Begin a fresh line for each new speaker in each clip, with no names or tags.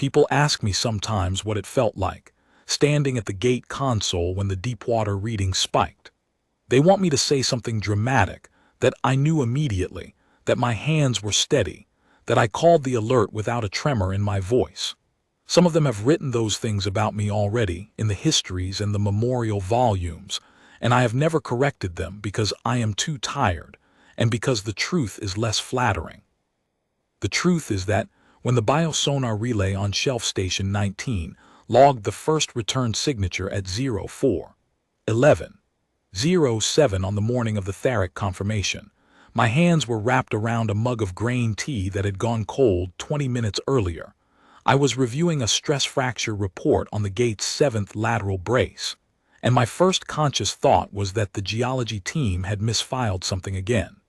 People ask me sometimes what it felt like, standing at the gate console when the deepwater reading spiked. They want me to say something dramatic, that I knew immediately, that my hands were steady, that I called the alert without a tremor in my voice. Some of them have written those things about me already in the histories and the memorial volumes, and I have never corrected them because I am too tired, and because the truth is less flattering. The truth is that when the biosonar relay on Shelf Station 19 logged the first return signature at 04:11:07 on the morning of the Theric confirmation, my hands were wrapped around a mug of grain tea that had gone cold 20 minutes earlier. I was reviewing a stress fracture report on the gate's 7th lateral brace, and my first conscious thought was that the geology team had misfiled something again.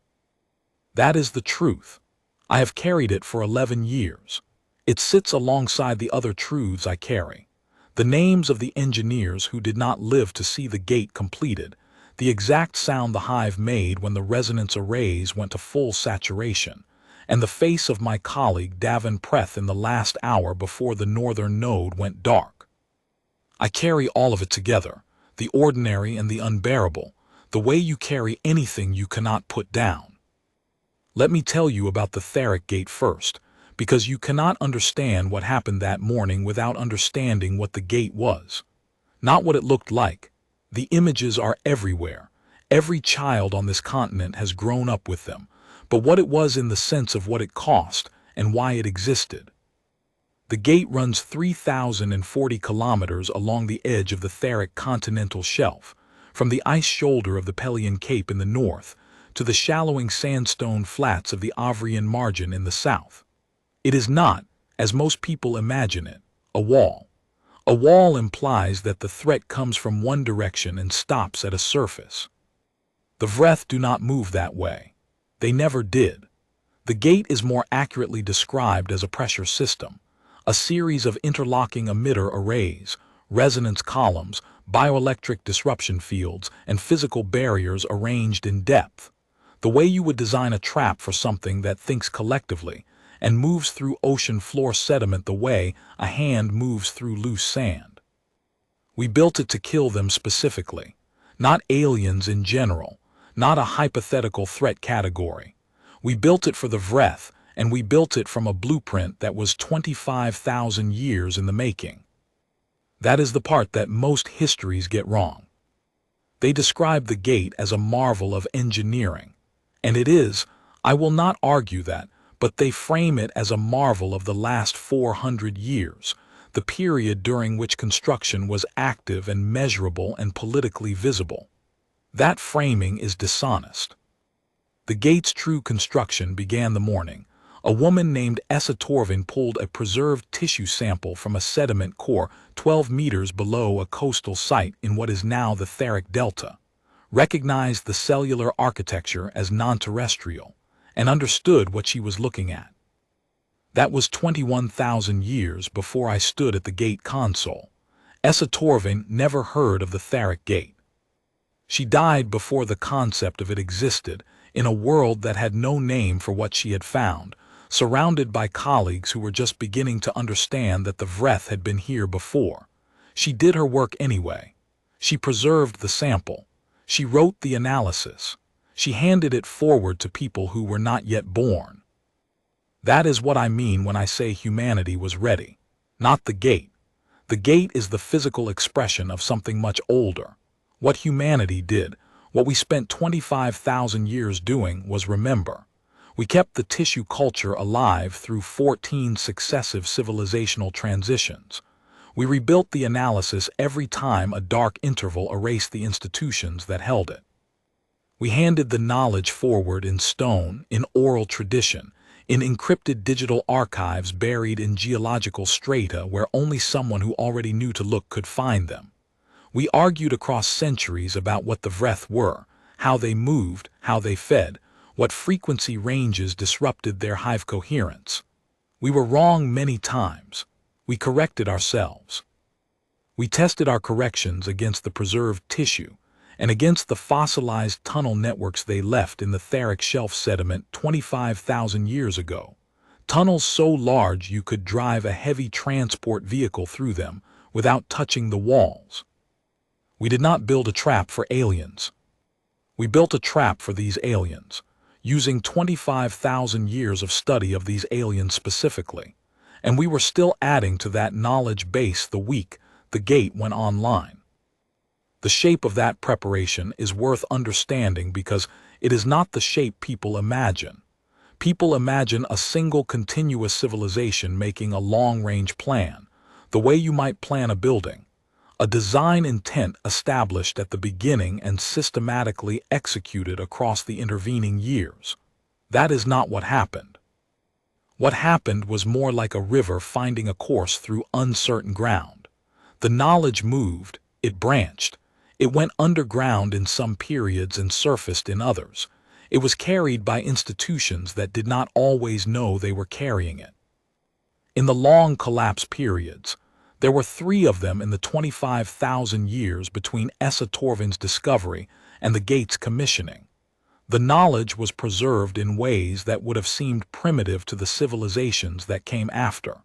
That is the truth. I have carried it for 11 years. It sits alongside the other truths I carry. The names of the engineers who did not live to see the gate completed, the exact sound the hive made when the resonance arrays went to full saturation, and the face of my colleague Vreth in the last hour before the northern node went dark. I carry all of it together, the ordinary and the unbearable, the way you carry anything you cannot put down. Let me tell you about the Theric Gate first, because you cannot understand what happened that morning without understanding what the gate was. Not what it looked like. The images are everywhere. Every child on this continent has grown up with them, but what it was in the sense of what it cost and why it existed. The gate runs 3,040 kilometers along the edge of the Theric continental shelf, from the ice shoulder of the Pelion Cape in the north to the shallowing sandstone flats of the Avrian margin in the south. It is not, as most people imagine it, a wall. A wall implies that the threat comes from one direction and stops at a surface. The Vreth do not move that way. They never did. The gate is more accurately described as a pressure system, a series of interlocking emitter arrays, resonance columns, bioelectric disruption fields, and physical barriers arranged in depth. The way you would design a trap for something that thinks collectively and moves through ocean floor sediment the way a hand moves through loose sand. We built it to kill them specifically, not aliens in general, not a hypothetical threat category. We built it for the Vreth, and we built it from a blueprint that was 25,000 years in the making. That is the part that most histories get wrong. They describe the gate as a marvel of engineering. And it is, I will not argue that, but they frame it as a marvel of the last 400 years, the period during which construction was active and measurable and politically visible. That framing is dishonest. The gate's true construction began the morning. A woman named Essa Torvin pulled a preserved tissue sample from a sediment core 12 meters below a coastal site in what is now the Theric Delta, recognized the cellular architecture as non-terrestrial, and understood what she was looking at. That was 21,000 years before I stood at the gate console. Essa Torvin never heard of the Theric Gate. She died before the concept of it existed, in a world that had no name for what she had found, surrounded by colleagues who were just beginning to understand that the Vreth had been here before. She did her work anyway. She preserved the sample. She wrote the analysis. She handed it forward to people who were not yet born. That is what I mean when I say humanity was ready, not the gate. The gate is the physical expression of something much older. What humanity did, what we spent 25,000 years doing, was remember. We kept the tissue culture alive through 14 successive civilizational transitions. We rebuilt the analysis every time a dark interval erased the institutions that held it. We handed the knowledge forward in stone, in oral tradition, in encrypted digital archives buried in geological strata where only someone who already knew to look could find them. We argued across centuries about what the Vreth were, how they moved, how they fed, what frequency ranges disrupted their hive coherence. We were wrong many times. We corrected ourselves. We tested our corrections against the preserved tissue and against the fossilized tunnel networks they left in the Theric shelf sediment 25,000 years ago. Tunnels so large you could drive a heavy transport vehicle through them without touching the walls. We did not build a trap for aliens. We built a trap for these aliens, using 25,000 years of study of these aliens specifically, and we were still adding to that knowledge base the week the gate went online. The shape of that preparation is worth understanding because it is not the shape people imagine. People imagine a single continuous civilization making a long-range plan, the way you might plan a building, a design intent established at the beginning and systematically executed across the intervening years. That is not what happened. What happened was more like a river finding a course through uncertain ground. The knowledge moved, it branched, it went underground in some periods and surfaced in others. It was carried by institutions that did not always know they were carrying it. In the long collapse periods, there were 3 of them in the 25,000 years between Esa Torvin's discovery and the gate's commissioning. The knowledge was preserved in ways that would have seemed primitive to the civilizations that came after.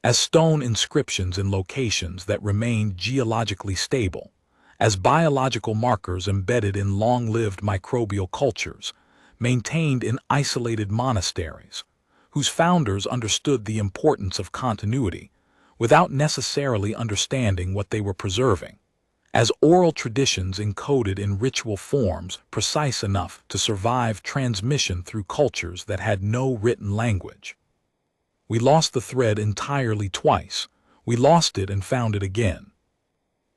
As stone inscriptions in locations that remained geologically stable, as biological markers embedded in long-lived microbial cultures, maintained in isolated monasteries, whose founders understood the importance of continuity without necessarily understanding what they were preserving, as oral traditions encoded in ritual forms precise enough to survive transmission through cultures that had no written language. We lost the thread entirely twice. We lost it and found it again.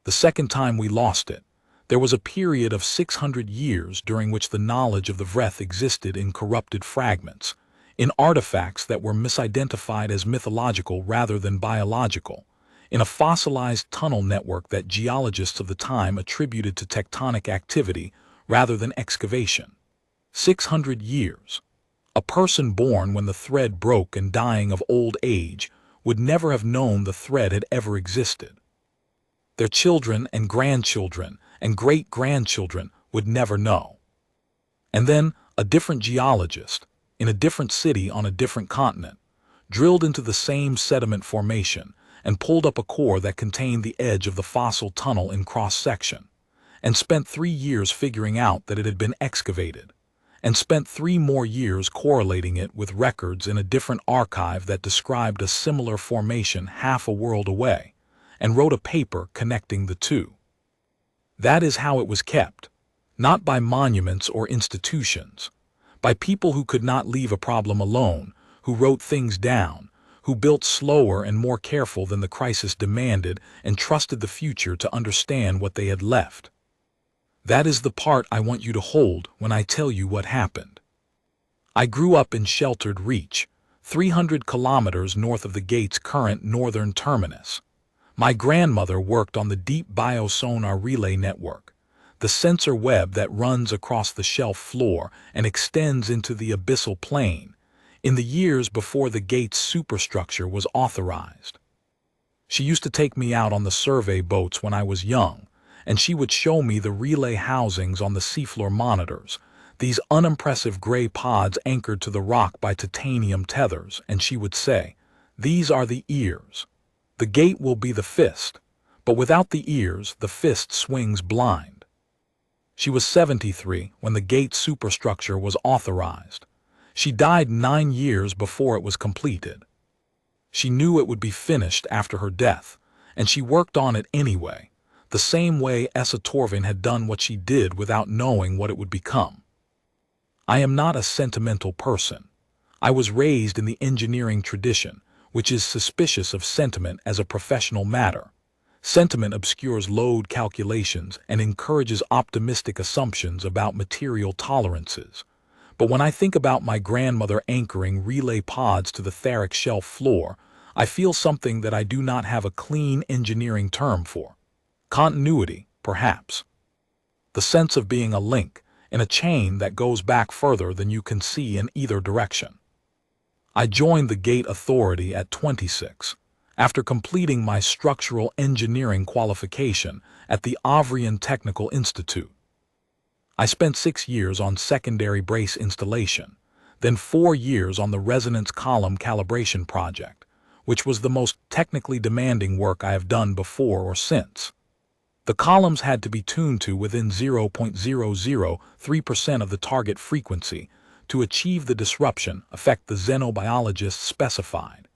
The second time we lost it, there was a period of 600 years during which the knowledge of the Vreth existed in corrupted fragments, in artifacts that were misidentified as mythological rather than biological, in a fossilized tunnel network that geologists of the time attributed to tectonic activity rather than excavation. 600 years. A person born when the thread broke and dying of old age would never have known the thread had ever existed. Their children and grandchildren and great-grandchildren would never know. And then a different geologist, in a different city on a different continent, drilled into the same sediment formation and pulled up a core that contained the edge of the fossil tunnel in cross-section, and spent 3 years figuring out that it had been excavated, and spent 3 more years correlating it with records in a different archive that described a similar formation half a world away, and wrote a paper connecting the two. That is how it was kept, not by monuments or institutions, by people who could not leave a problem alone, who wrote things down, who built slower and more careful than the crisis demanded and trusted the future to understand what they had left. That is the part I want you to hold when I tell you what happened. I grew up in sheltered reach, 300 kilometers north of the gate's current northern terminus. My grandmother worked on the deep biosonar relay network, the sensor web that runs across the shelf floor and extends into the abyssal plain, in the years before the gate's superstructure was authorized. She used to take me out on the survey boats when I was young, and she would show me the relay housings on the seafloor monitors, these unimpressive gray pods anchored to the rock by titanium tethers, and she would say, "These are the ears. The gate will be the fist, but without the ears, the fist swings blind." She was 73 when the gate superstructure was authorized. She died 9 years before it was completed. She knew it would be finished after her death, and she worked on it anyway, the same way Esa Torvin had done what she did without knowing what it would become. I am not a sentimental person. I was raised in the engineering tradition, which is suspicious of sentiment as a professional matter. Sentiment obscures load calculations and encourages optimistic assumptions about material tolerances. But when I think about my grandmother anchoring relay pods to the etheric shelf floor, I feel something that I do not have a clean engineering term for. Continuity, perhaps. The sense of being a link in a chain that goes back further than you can see in either direction. I joined the Gate Authority at 26, after completing my structural engineering qualification at the Avrian Technical Institute. I spent 6 years on secondary brace installation, then 4 years on the resonance column calibration project, which was the most technically demanding work I have done before or since. The columns had to be tuned to within 0.003% of the target frequency to achieve the disruption effect the xenobiologists specified,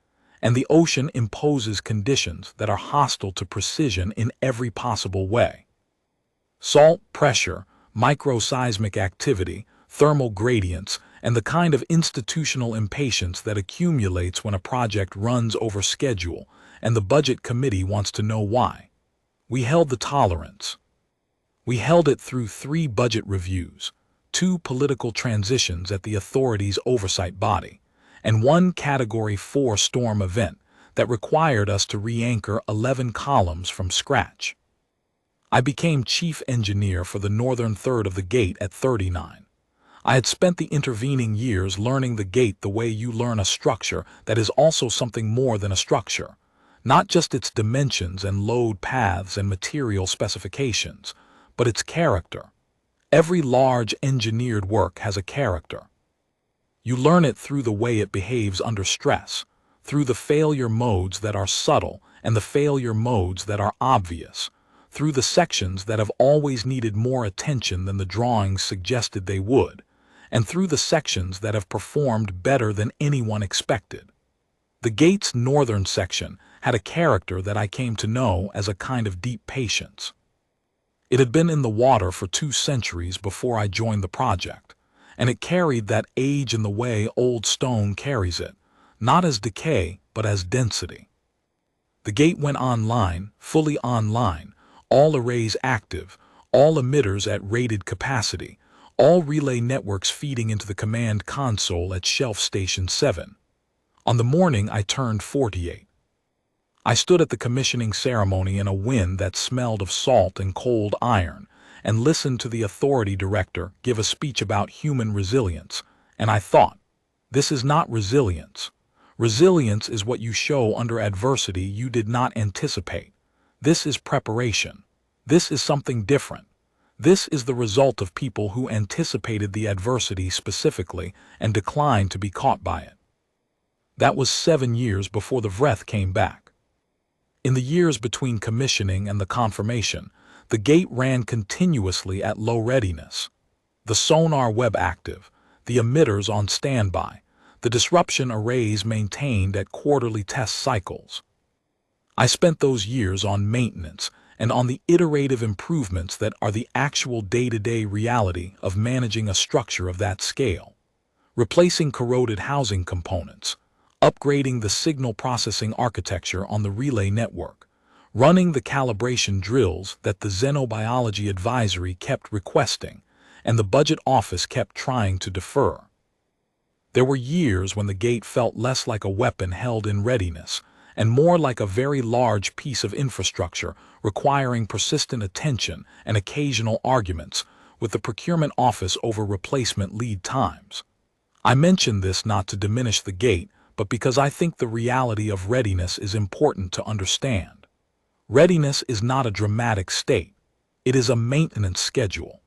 and the ocean imposes conditions that are hostile to precision in every possible way. Salt, pressure, microseismic activity, thermal gradients, and the kind of institutional impatience that accumulates when a project runs over schedule and the budget committee wants to know why. We held the tolerance. We held it through 3 budget reviews, 2 political transitions at the authority's oversight body, and 1 Category 4 storm event that required us to re-anchor 11 columns from scratch. I became chief engineer for the northern third of the gate at 39. I had spent the intervening years learning the gate the way you learn a structure that is also something more than a structure, not just its dimensions and load paths and material specifications, but its character. Every large engineered work has a character. You learn it through the way it behaves under stress, through the failure modes that are subtle and the failure modes that are obvious, through the sections that have always needed more attention than the drawings suggested they would, and through the sections that have performed better than anyone expected. The gate's northern section had a character that I came to know as a kind of deep patience. It had been in the water for 2 centuries before I joined the project, and it carried that age in the way old stone carries it, not as decay, but as density. The gate went online, fully online, all arrays active, all emitters at rated capacity, all relay networks feeding into the command console at Shelf Station 7. On the morning I turned 48. I stood at the commissioning ceremony in a wind that smelled of salt and cold iron, and listened to the authority director give a speech about human resilience, and I thought, this is not resilience. Resilience is what you show under adversity you did not anticipate. This is preparation. This is something different. This is the result of people who anticipated the adversity specifically and declined to be caught by it. That was 7 years before the Vreth came back. In the years between commissioning and the confirmation, the gate ran continuously at low readiness. The sonar web active, the emitters on standby, the disruption arrays maintained at quarterly test cycles. I spent those years on maintenance and on the iterative improvements that are the actual day-to-day reality of managing a structure of that scale. Replacing corroded housing components, upgrading the signal processing architecture on the relay network, running the calibration drills that the Xenobiology Advisory kept requesting, and the budget office kept trying to defer. There were years when the gate felt less like a weapon held in readiness, and more like a very large piece of infrastructure requiring persistent attention and occasional arguments with the procurement office over replacement lead times. I mention this not to diminish the gate, but because I think the reality of readiness is important to understand. Readiness is not a dramatic state. It is a maintenance schedule.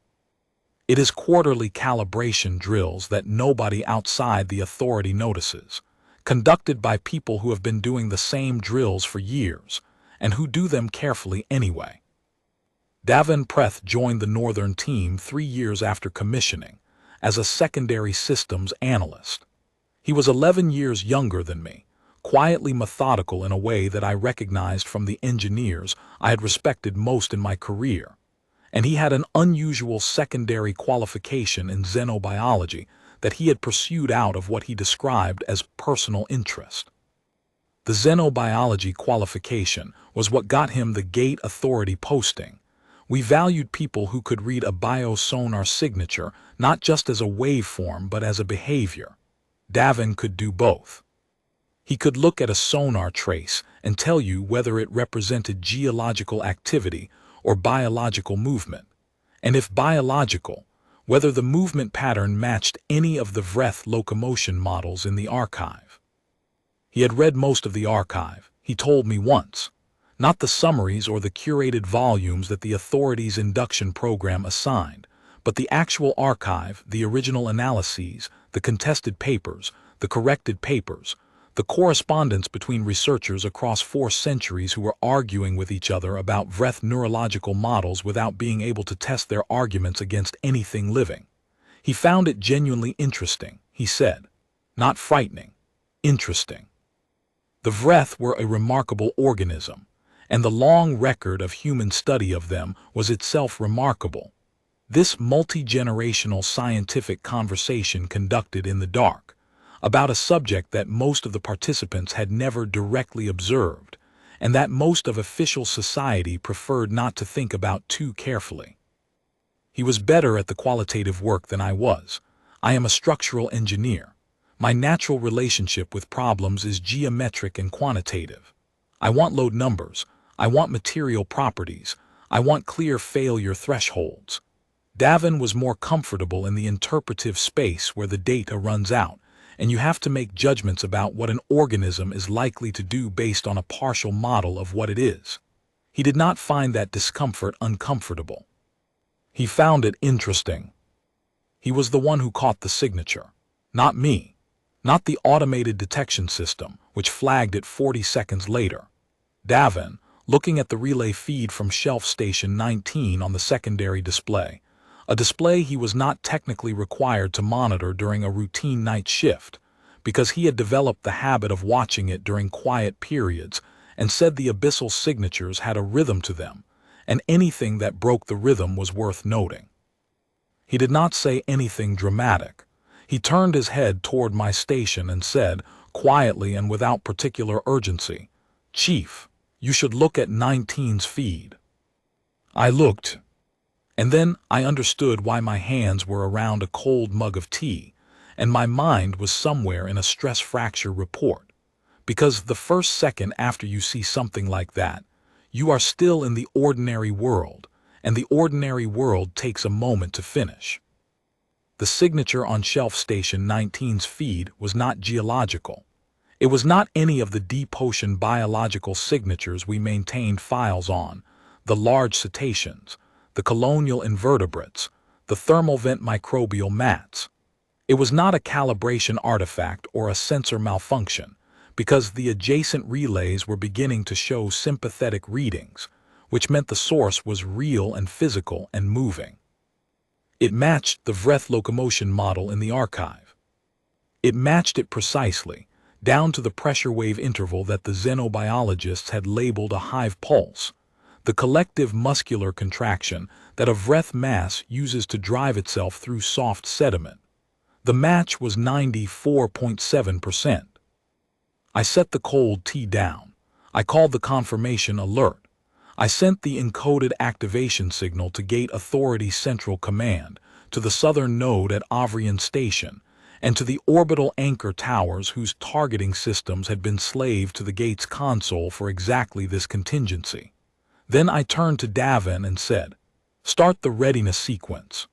It is quarterly calibration drills that nobody outside the authority notices, conducted by people who have been doing the same drills for years, and who do them carefully anyway. Vreth joined the Northern team 3 years after commissioning, as a secondary systems analyst. He was 11 years younger than me, quietly methodical in a way that I recognized from the engineers I had respected most in my career, and he had an unusual secondary qualification in xenobiology that he had pursued out of what he described as personal interest. The xenobiology qualification was what got him the gate authority posting. We valued people who could read a biosonar signature not just as a waveform but as a behavior. Davin could do both. He could look at a sonar trace and tell you whether it represented geological activity or biological movement, and if biological, whether the movement pattern matched any of the Vreth locomotion models in the archive. He had read most of the archive, he told me once, not the summaries or the curated volumes that the authority's induction program assigned, but the actual archive, the original analyses, the contested papers, the corrected papers, the correspondence between researchers across 4 centuries who were arguing with each other about Vreth neurological models without being able to test their arguments against anything living. He found it genuinely interesting, he said. Not frightening. Interesting. The Vreth were a remarkable organism, and the long record of human study of them was itself remarkable. This multi-generational scientific conversation conducted in the dark, about a subject that most of the participants had never directly observed, and that most of official society preferred not to think about too carefully. He was better at the qualitative work than I was. I am a structural engineer. My natural relationship with problems is geometric and quantitative. I want load numbers. I want material properties. I want clear failure thresholds. Davin was more comfortable in the interpretive space where the data runs out, and you have to make judgments about what an organism is likely to do based on a partial model of what it is. He did not find that discomfort uncomfortable. He found it interesting. He was the one who caught the signature, not me, not the automated detection system, which flagged it 40 seconds later. Davin, looking at the relay feed from shelf station 19 on the secondary display, a display he was not technically required to monitor during a routine night shift, because he had developed the habit of watching it during quiet periods, and said the abyssal signatures had a rhythm to them, and anything that broke the rhythm was worth noting. He did not say anything dramatic. He turned his head toward my station and said, quietly and without particular urgency, "Chief, you should look at 19's feed." I looked, and then I understood why my hands were around a cold mug of tea, and my mind was somewhere in a stress fracture report. Because the first second after you see something like that, you are still in the ordinary world, and the ordinary world takes a moment to finish. The signature on shelf station 19's feed was not geological. It was not any of the deep ocean biological signatures we maintained files on, the large cetaceans, the colonial invertebrates, the thermal vent microbial mats. It was not a calibration artifact or a sensor malfunction, because the adjacent relays were beginning to show sympathetic readings, which meant the source was real and physical and moving. It matched the Vreth locomotion model in the archive. It matched it precisely, down to the pressure wave interval that the xenobiologists had labeled a hive pulse, the collective muscular contraction that a Vreth mass uses to drive itself through soft sediment. The match was 94.7%. I set the cold tea down. I called the confirmation alert. I sent the encoded activation signal to Gate Authority Central Command, to the southern node at Avrian Station, and to the orbital anchor towers whose targeting systems had been slaved to the gate's console for exactly this contingency. Then I turned to Davin and said, "Start the readiness sequence."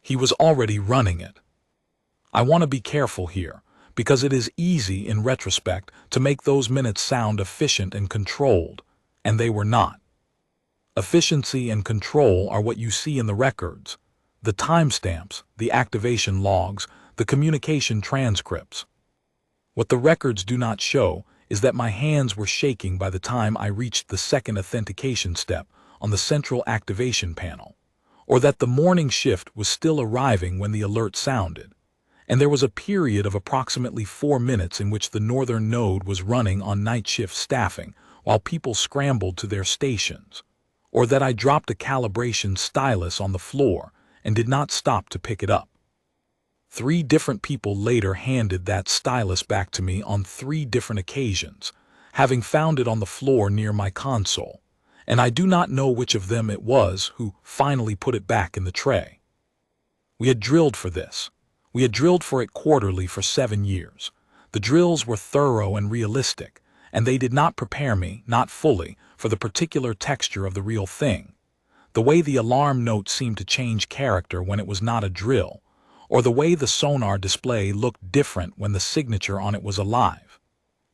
He was already running it. I want to be careful here, because it is easy in retrospect to make those minutes sound efficient and controlled, and they were not. Efficiency and control are what you see in the records, the timestamps, the activation logs, the communication transcripts. What the records do not show is that my hands were shaking by the time I reached the second authentication step on the central activation panel, or that the morning shift was still arriving when the alert sounded, and there was a period of approximately 4 minutes in which the northern node was running on night shift staffing while people scrambled to their stations, or that I dropped a calibration stylus on the floor and did not stop to pick it up. 3 different people later handed that stylus back to me on 3 different occasions, having found it on the floor near my console, and I do not know which of them it was who finally put it back in the tray. We had drilled for this. We had drilled for it quarterly for 7 years. The drills were thorough and realistic, and they did not prepare me, not fully, for the particular texture of the real thing. The way the alarm note seemed to change character when it was not a drill, or the way the sonar display looked different when the signature on it was alive.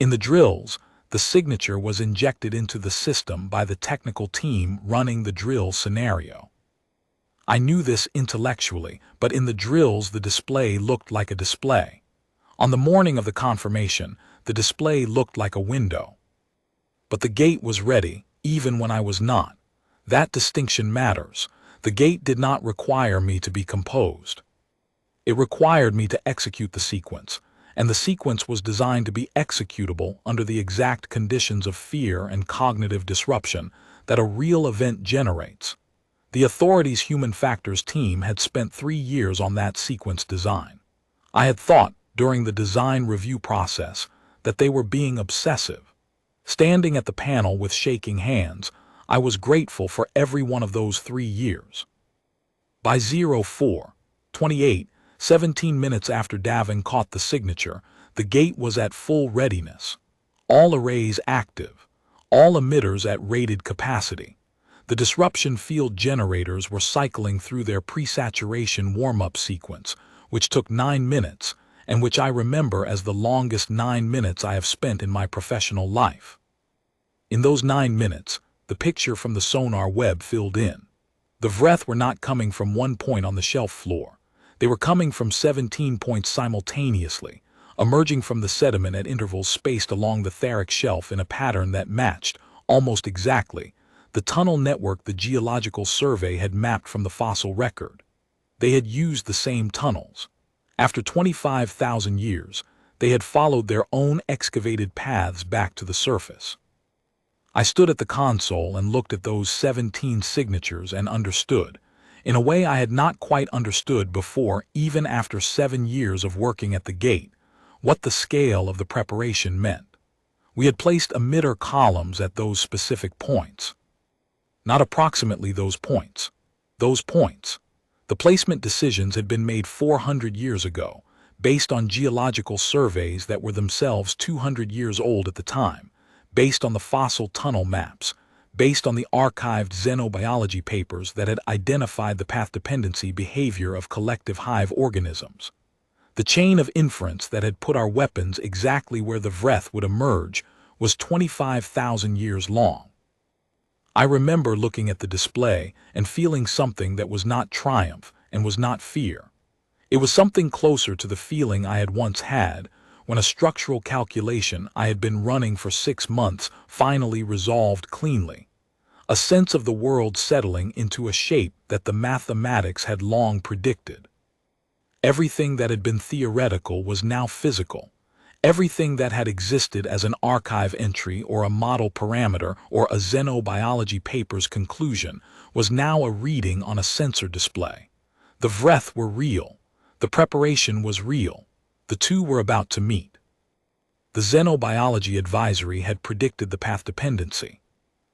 In the drills, the signature was injected into the system by the technical team running the drill scenario. I knew this intellectually, but in the drills the display looked like a display. On the morning of the confirmation, the display looked like a window. But the gate was ready, even when I was not. That distinction matters. The gate did not require me to be composed. It required me to execute the sequence, and the sequence was designed to be executable under the exact conditions of fear and cognitive disruption that a real event generates. The authorities' human factors team had spent 3 years on that sequence design. I had thought, during the design review process, that they were being obsessive. Standing at the panel with shaking hands, I was grateful for every one of those 3 years. By 04:28, 17 minutes after Davin caught the signature, the gate was at full readiness. All arrays active, all emitters at rated capacity. The disruption field generators were cycling through their pre-saturation warm-up sequence, which took 9 minutes, and which I remember as the longest 9 minutes I have spent in my professional life. In those 9 minutes, the picture from the sonar web filled in. The Vreth were not coming from one point on the shelf floor. They were coming from 17 points simultaneously, emerging from the sediment at intervals spaced along the Theric shelf in a pattern that matched, almost exactly, the tunnel network the Geological Survey had mapped from the fossil record. They had used the same tunnels. After 25,000 years, they had followed their own excavated paths back to the surface. I stood at the console and looked at those 17 signatures and understood, in a way I had not quite understood before, even after 7 years of working at the gate, what the scale of the preparation meant. We had placed emitter columns at those specific points. Not approximately those points. Those points. The placement decisions had been made 400 years ago, based on geological surveys that were themselves 200 years old at the time, based on the fossil tunnel maps, based on the archived xenobiology papers that had identified the path dependency behavior of collective hive organisms. The chain of inference that had put our weapons exactly where the Vreth would emerge was 25,000 years long. I remember looking at the display and feeling something that was not triumph and was not fear. It was something closer to the feeling I had once had when a structural calculation I had been running for 6 months finally resolved cleanly. A sense of the world settling into a shape that the mathematics had long predicted. Everything that had been theoretical was now physical. Everything that had existed as an archive entry or a model parameter or a xenobiology paper's conclusion was now a reading on a sensor display. The Vreth were real. The preparation was real. The two were about to meet. The xenobiology advisory had predicted the path dependency.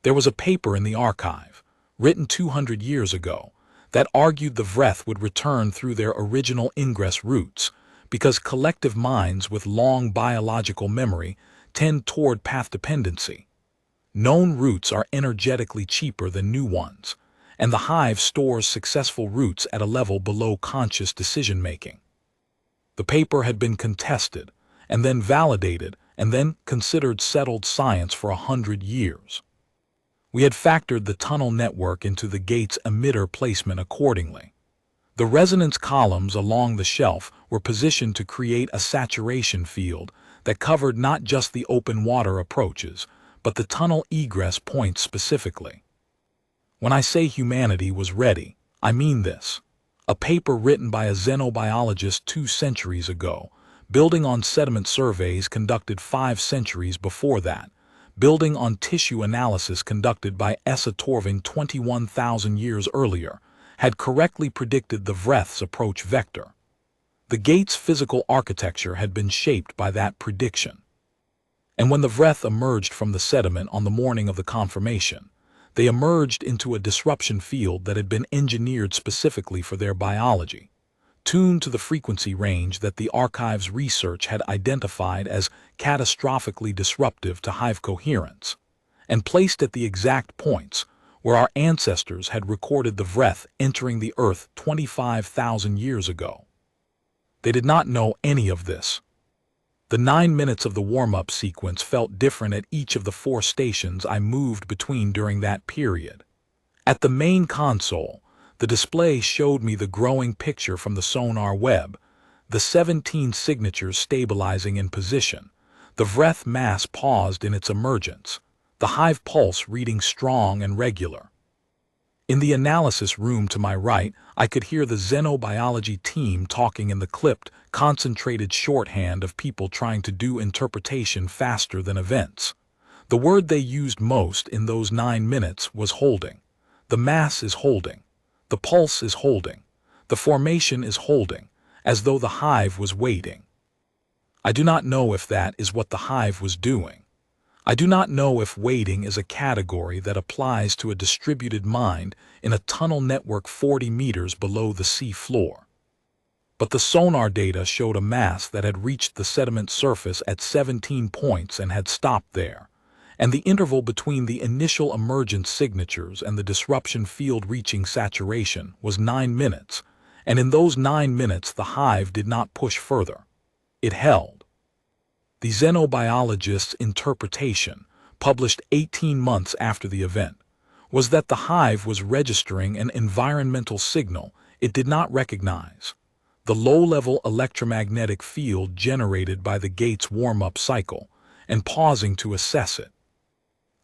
There was a paper in the archive, written 200 years ago, that argued the Vreth would return through their original ingress routes, because collective minds with long biological memory tend toward path dependency. Known routes are energetically cheaper than new ones, and the hive stores successful routes at a level below conscious decision-making. The paper had been contested, and then validated, and then considered settled science for 100 years. We had factored the tunnel network into the gate's emitter placement accordingly. The resonance columns along the shelf were positioned to create a saturation field that covered not just the open water approaches, but the tunnel egress points specifically. When I say humanity was ready, I mean this. A paper written by a xenobiologist 2 centuries ago, building on sediment surveys conducted 5 centuries before that, building on tissue analysis conducted by Essa Torving 21,000 years earlier, had correctly predicted the Vreth's approach vector. The gate's physical architecture had been shaped by that prediction. And when the Vreth emerged from the sediment on the morning of the confirmation, they emerged into a disruption field that had been engineered specifically for their biology, tuned to the frequency range that the archive's research had identified as catastrophically disruptive to hive coherence, and placed at the exact points where our ancestors had recorded the Vreth entering the Earth 25,000 years ago. They did not know any of this. The 9 minutes of the warm-up sequence felt different at each of the 4 stations I moved between during that period. At the main console, The display showed me the growing picture from the sonar web, the 17 signatures stabilizing in position, the Vreth mass paused in its emergence, the hive pulse reading strong and regular. In the analysis room to my right, I could hear the xenobiology team talking in the clipped, concentrated shorthand of people trying to do interpretation faster than events. The word they used most in those 9 minutes was holding. The mass is holding. The pulse is holding. The formation is holding, as though the hive was waiting. I do not know if that is what the hive was doing. I do not know if waiting is a category that applies to a distributed mind in a tunnel network 40 meters below the sea floor. But the sonar data showed a mass that had reached the sediment surface at 17 points and had stopped there, and the interval between the initial emergence signatures and the disruption field reaching saturation was 9 minutes, and in those 9 minutes the hive did not push further. It held. The xenobiologist's interpretation, published 18 months after the event, was that the hive was registering an environmental signal it did not recognize, the low-level electromagnetic field generated by the gate's warm-up cycle, and pausing to assess it.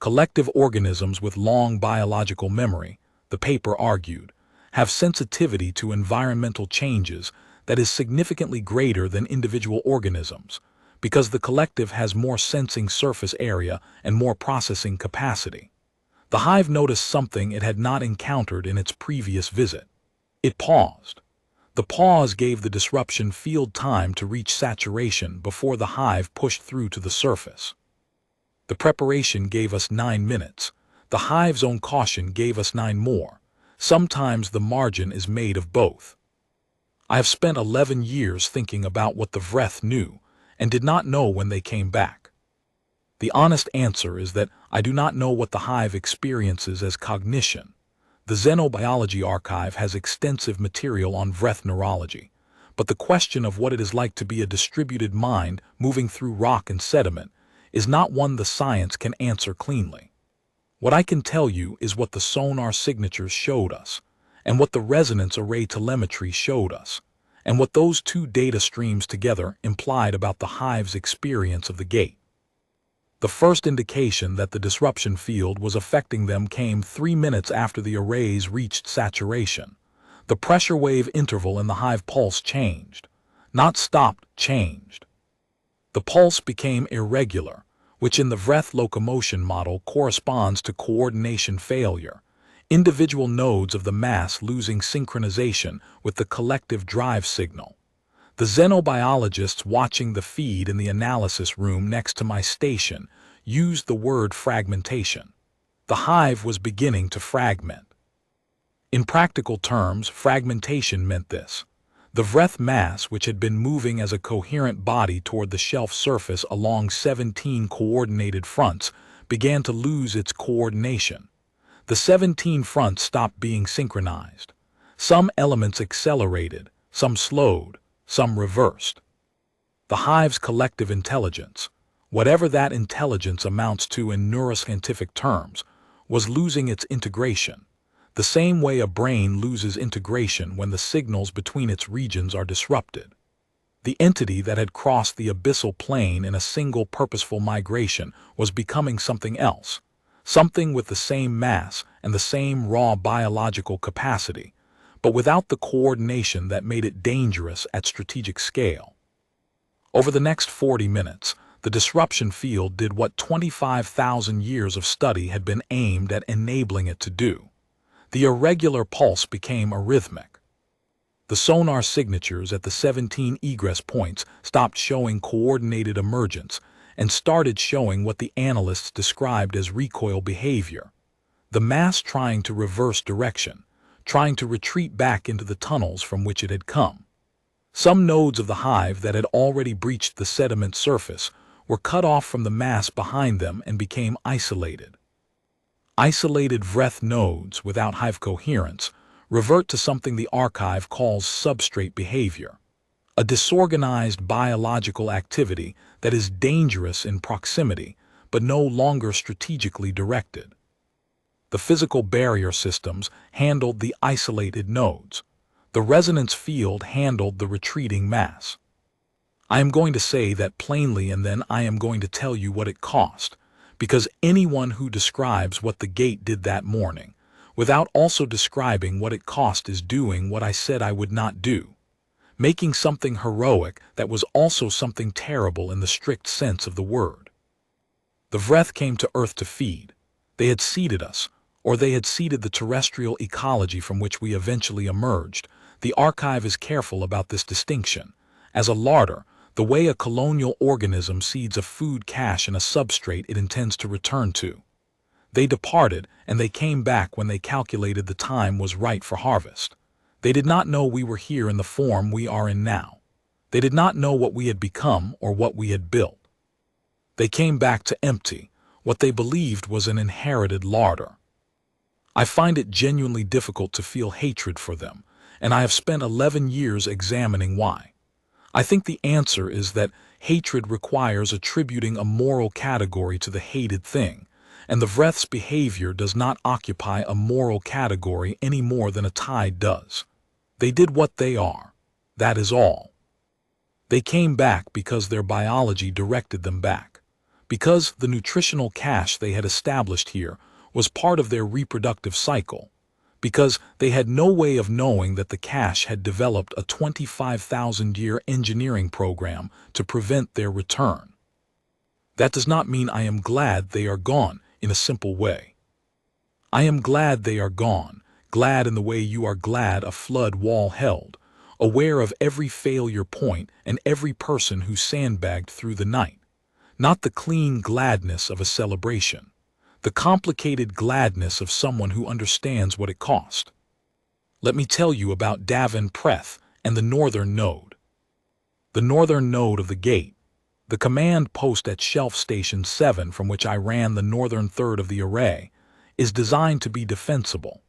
Collective organisms with long biological memory, the paper argued, have sensitivity to environmental changes that is significantly greater than individual organisms, because the collective has more sensing surface area and more processing capacity. The hive noticed something it had not encountered in its previous visit. It paused. The pause gave the disruption field time to reach saturation before the hive pushed through to the surface. The preparation gave us 9 minutes. The hive's own caution gave us 9 more. Sometimes the margin is made of both. I have spent 11 years thinking about what the Vreth knew, and did not know when they came back. The honest answer is that I do not know what the hive experiences as cognition. The Xenobiology Archive has extensive material on Vreth neurology, but the question of what it is like to be a distributed mind moving through rock and sediment is not one the science can answer cleanly. What I can tell you is what the sonar signatures showed us, and what the resonance array telemetry showed us, and what those two data streams together implied about the hive's experience of the gate. The first indication that the disruption field was affecting them came 3 minutes after the arrays reached saturation. The pressure wave interval in the hive pulse changed. Not stopped, changed. The pulse became irregular, which in the Vreth locomotion model corresponds to coordination failure, individual nodes of the mass losing synchronization with the collective drive signal. The xenobiologists watching the feed in the analysis room next to my station used the word fragmentation. The hive was beginning to fragment. In practical terms, fragmentation meant this. The Vreth mass, which had been moving as a coherent body toward the shelf surface along 17 coordinated fronts, began to lose its coordination. The 17 fronts stopped being synchronized. Some elements accelerated, some slowed, some reversed. The hive's collective intelligence, whatever that intelligence amounts to in neuroscientific terms, was losing its integration, the same way a brain loses integration when the signals between its regions are disrupted. The entity that had crossed the abyssal plane in a single purposeful migration was becoming something else, something with the same mass and the same raw biological capacity, but without the coordination that made it dangerous at strategic scale. Over the next 40 minutes, the disruption field did what 25,000 years of study had been aimed at enabling it to do. The irregular pulse became arrhythmic. The sonar signatures at the 17 egress points stopped showing coordinated emergence and started showing what the analysts described as recoil behavior, the mass trying to reverse direction, trying to retreat back into the tunnels from which it had come. Some nodes of the hive that had already breached the sediment surface were cut off from the mass behind them and became isolated. Isolated Vreth nodes without hive coherence revert to something the archive calls substrate behavior, a disorganized biological activity that is dangerous in proximity but no longer strategically directed. The physical barrier systems handled the isolated nodes. The resonance field handled the retreating mass. I am going to say that plainly, and then I am going to tell you what it cost, because anyone who describes what the gate did that morning, without also describing what it cost, is doing what I said I would not do, making something heroic that was also something terrible in the strict sense of the word. The Vreth came to Earth to feed. They had seeded us, or they had seeded the terrestrial ecology from which we eventually emerged. The archive is careful about this distinction. As a larder, the way a colonial organism seeds a food cache in a substrate it intends to return to. They departed, and they came back when they calculated the time was right for harvest. They did not know we were here in the form we are in now. They did not know what we had become or what we had built. They came back to empty what they believed was an inherited larder. I find it genuinely difficult to feel hatred for them, and I have spent 11 years examining why. I think the answer is that hatred requires attributing a moral category to the hated thing, and the Vreth's behavior does not occupy a moral category any more than a tide does. They did what they are. That is all. They came back because their biology directed them back, because the nutritional cache they had established here was part of their reproductive cycle, because they had no way of knowing that the cache had developed a 25,000-year engineering program to prevent their return. That does not mean I am glad they are gone in a simple way. I am glad they are gone, glad in the way you are glad a flood wall held, aware of every failure point and every person who sandbagged through the night. Not the clean gladness of a celebration, the complicated gladness of someone who understands what it cost. Let me tell you about Vreth and the northern node. The northern node of the gate, the command post at Shelf Station 7 from which I ran the northern third of the array, is designed to be defensible.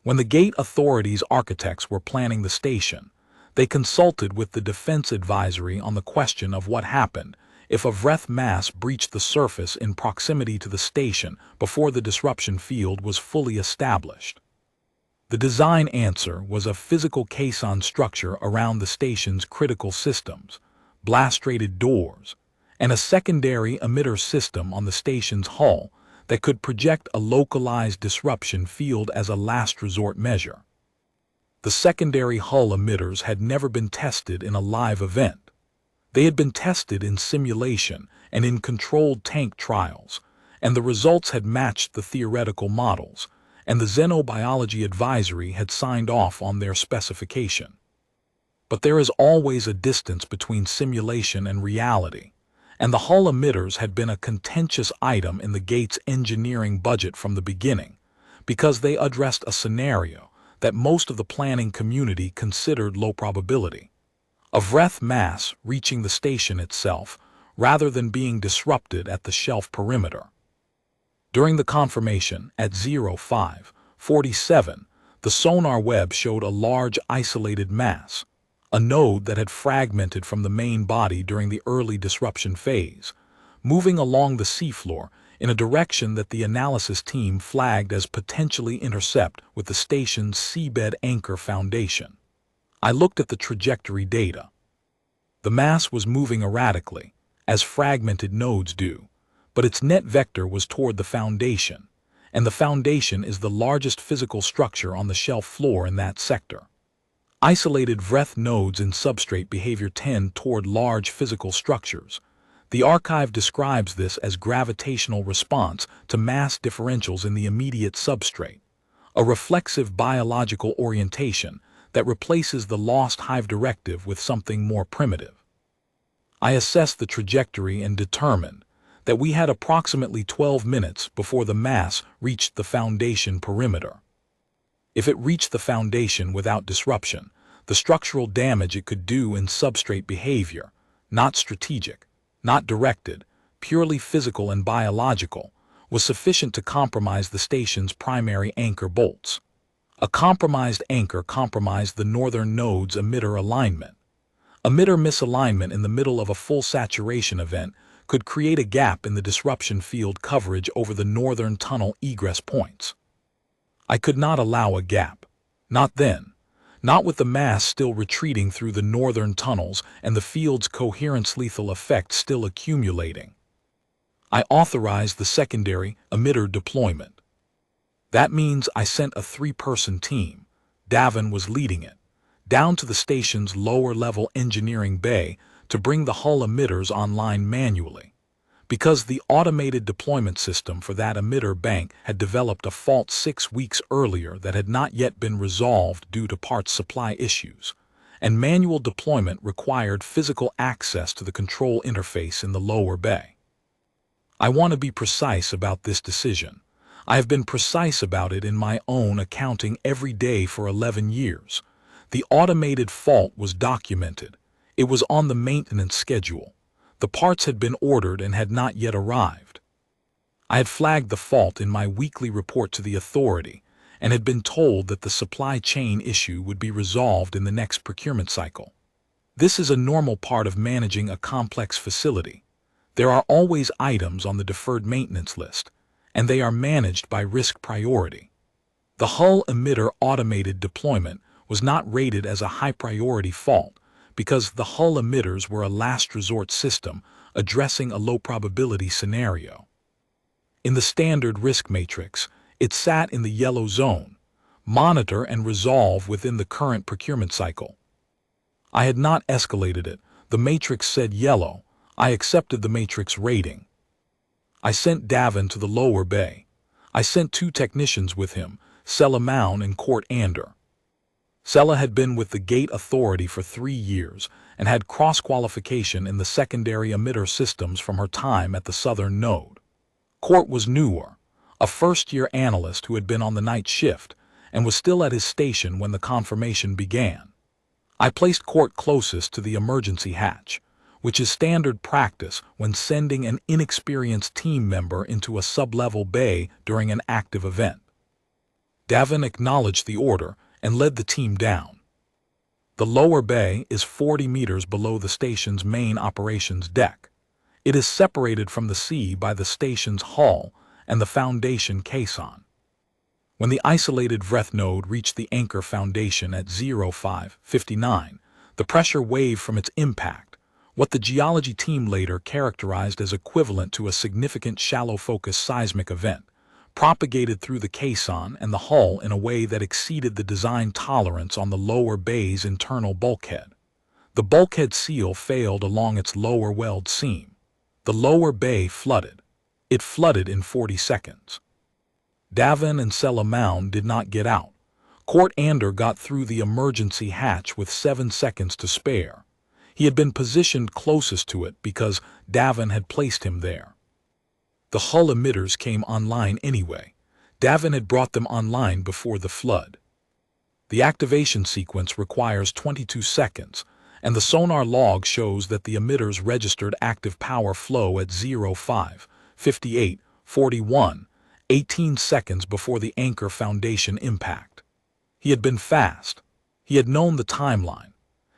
When the gate authorities' architects were planning the station, they consulted with the Defense Advisory on the question of what happened if a Vreth mass breached the surface in proximity to the station before the disruption field was fully established. The design answer was a physical caisson structure around the station's critical systems, blast-rated doors, and a secondary emitter system on the station's hull that could project a localized disruption field as a last resort measure. The secondary hull emitters had never been tested in a live event. They had been tested in simulation and in controlled tank trials, and the results had matched the theoretical models, and the Xenobiology Advisory had signed off on their specification. But there is always a distance between simulation and reality, and the hull emitters had been a contentious item in the gate's engineering budget from the beginning, because they addressed a scenario that most of the planning community considered low probability. A Vreth mass reaching the station itself, rather than being disrupted at the shelf perimeter. During the confirmation at 0547, the sonar web showed a large isolated mass, a node that had fragmented from the main body during the early disruption phase, moving along the seafloor in a direction that the analysis team flagged as potentially intercept with the station's seabed anchor foundation. I looked at the trajectory data. The mass was moving erratically, as fragmented nodes do, but its net vector was toward the foundation, and the foundation is the largest physical structure on the shelf floor in that sector. Isolated Vreth nodes in substrate behavior tend toward large physical structures. The archive describes this as gravitational response to mass differentials in the immediate substrate, a reflexive biological orientation that replaces the lost hive directive with something more primitive. I assessed the trajectory and determined that we had approximately 12 minutes before the mass reached the foundation perimeter. If it reached the foundation without disruption, the structural damage it could do in substrate behavior, not strategic, not directed, purely physical and biological, was sufficient to compromise the station's primary anchor bolts. A compromised anchor compromised the northern node's emitter alignment. Emitter misalignment in the middle of a full saturation event could create a gap in the disruption field coverage over the northern tunnel egress points. I could not allow a gap. Not then. Not with the mass still retreating through the northern tunnels and the field's coherence lethal effect still accumulating. I authorized the secondary emitter deployment. That means I sent a 3-person team. Davin was leading it, down to the station's lower-level engineering bay to bring the hull emitters online manually. Because the automated deployment system for that emitter bank had developed a fault 6 weeks earlier that had not yet been resolved due to parts supply issues, and manual deployment required physical access to the control interface in the lower bay. I want to be precise about this decision. I have been precise about it in my own accounting every day for 11 years. The automated fault was documented. It was on the maintenance schedule. The parts had been ordered and had not yet arrived. I had flagged the fault in my weekly report to the authority and had been told that the supply chain issue would be resolved in the next procurement cycle. This is a normal part of managing a complex facility. There are always items on the deferred maintenance list, and they are managed by risk priority. The hull emitter automated deployment was not rated as a high-priority fault because the hull emitters were a last-resort system addressing a low-probability scenario. In the standard risk matrix, it sat in the yellow zone, monitor and resolve within the current procurement cycle. I had not escalated it. The matrix said yellow. I accepted the matrix rating. I sent Davin to the lower bay. I sent 2 technicians with him, Sella Mound and Court Ander. Sella had been with the Gate Authority for 3 years and had cross-qualification in the secondary emitter systems from her time at the southern node. Court was newer, a first-year analyst who had been on the night shift and was still at his station when the confirmation began. I placed Court closest to the emergency hatch, which is standard practice when sending an inexperienced team member into a sub-level bay during an active event. Davin acknowledged the order and led the team down. The lower bay is 40 meters below the station's main operations deck. It is separated from the sea by the station's hull and the foundation caisson. When the isolated Vreth node reached the anchor foundation at 05:59, the pressure wave from its impact, what the geology team later characterized as equivalent to a significant shallow-focus seismic event, propagated through the caisson and the hull in a way that exceeded the design tolerance on the lower bay's internal bulkhead. The bulkhead seal failed along its lower weld seam. The lower bay flooded. It flooded in 40 seconds. Davin and Sella Mound did not get out. Court Ander got through the emergency hatch with 7 seconds to spare. He had been positioned closest to it because Davin had placed him there. The hull emitters came online anyway. Davin had brought them online before the flood. The activation sequence requires 22 seconds, and the sonar log shows that the emitters registered active power flow at 05:58:41, 18 seconds before the anchor foundation impact. He had been fast. He had known the timeline.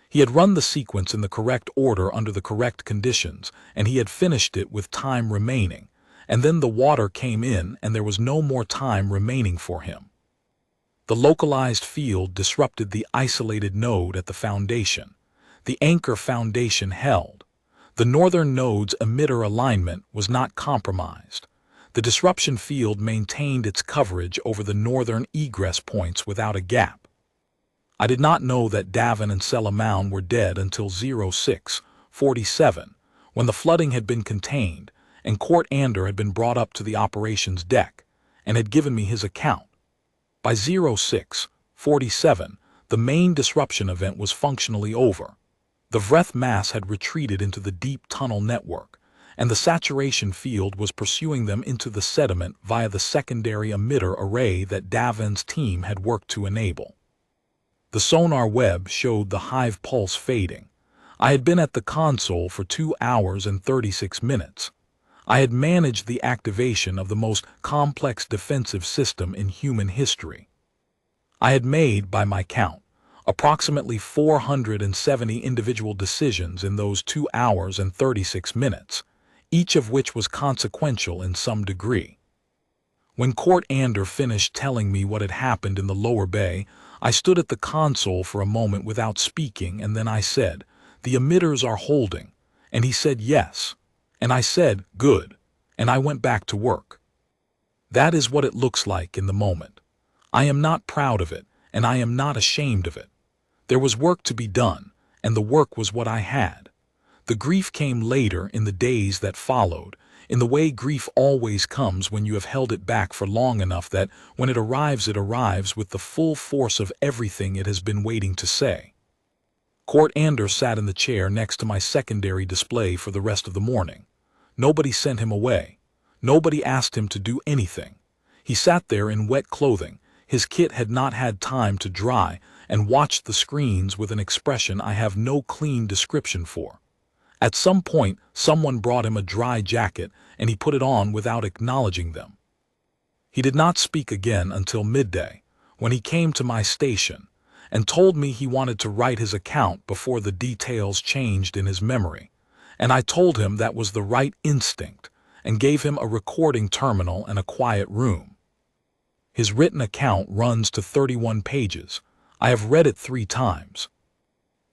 He had run the sequence in the correct order under the correct conditions, and he had finished it with time remaining. And then the water came in and there was no more time remaining for him. The localized field disrupted the isolated node at the foundation. The anchor foundation held. The northern node's emitter alignment was not compromised. The disruption field maintained its coverage over the northern egress points without a gap. I did not know that Davin and Sella Mound were dead until 06:47, when the flooding had been contained, and Court Ander had been brought up to the operations deck and had given me his account. By 06:47, the main disruption event was functionally over. The Vreth mass had retreated into the deep tunnel network, and the saturation field was pursuing them into the sediment via the secondary emitter array that Davin's team had worked to enable. The sonar web showed the hive pulse fading. I had been at the console for 2 hours and 36 minutes. I had managed the activation of the most complex defensive system in human history. I had made, by my count, approximately 470 individual decisions in those 2 hours and 36 minutes, each of which was consequential in some degree. When Court Ander finished telling me what had happened in the lower bay, I stood at the console for a moment without speaking, and then I said, "The emitters are holding." And he said, "Yes." And I said, "Good." And I went back to work. That is what it looks like in the moment. I am not proud of it, and I am not ashamed of it. There was work to be done, and the work was what I had. The grief came later in the days that followed, in the way grief always comes when you have held it back for long enough that when it arrives with the full force of everything it has been waiting to say. Court Ander sat in the chair next to my secondary display for the rest of the morning. Nobody sent him away. Nobody asked him to do anything. He sat there in wet clothing. His kit had not had time to dry, and watched the screens with an expression I have no clean description for. At some point, someone brought him a dry jacket, and he put it on without acknowledging them. He did not speak again until midday, when he came to my station, and told me he wanted to write his account before the details changed in his memory, and I told him that was the right instinct, and gave him a recording terminal and a quiet room. His written account runs to 31 pages. I have read it 3 times.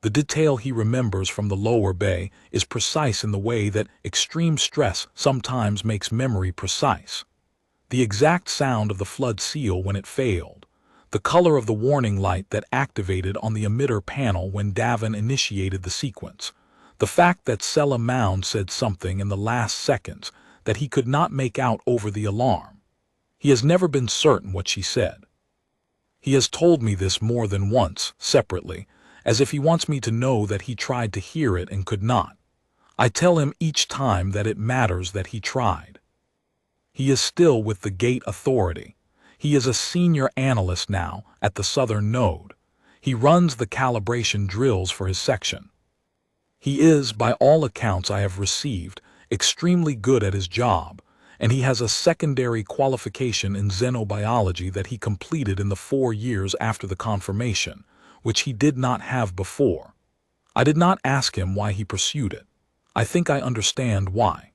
The detail he remembers from the lower bay is precise in the way that extreme stress sometimes makes memory precise. The exact sound of the flood seal when it failed, the color of the warning light that activated on the emitter panel when Davin initiated the sequence, the fact that Sella Mound said something in the last seconds that he could not make out over the alarm. He has never been certain what she said. He has told me this more than once, separately, as if he wants me to know that he tried to hear it and could not. I tell him each time that it matters that he tried. He is still with the Gate Authority. He is a senior analyst now at the Southern Node. He runs the calibration drills for his section. He is, by all accounts I have received, extremely good at his job, and he has a secondary qualification in xenobiology that he completed in the 4 years after the confirmation, which he did not have before. I did not ask him why he pursued it. I think I understand why.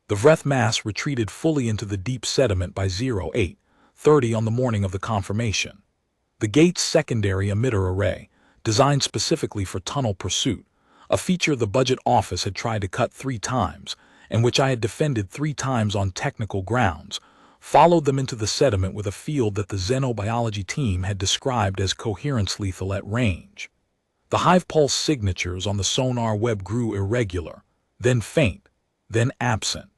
The Vreth mass retreated fully into the deep sediment by 08:30 on the morning of the confirmation. The Gate's secondary emitter array, designed specifically for tunnel pursuit, a feature the budget office had tried to cut 3 times, and which I had defended 3 times on technical grounds, followed them into the sediment with a field that the xenobiology team had described as coherence lethal at range. The hive pulse signatures on the sonar web grew irregular, then faint, then absent.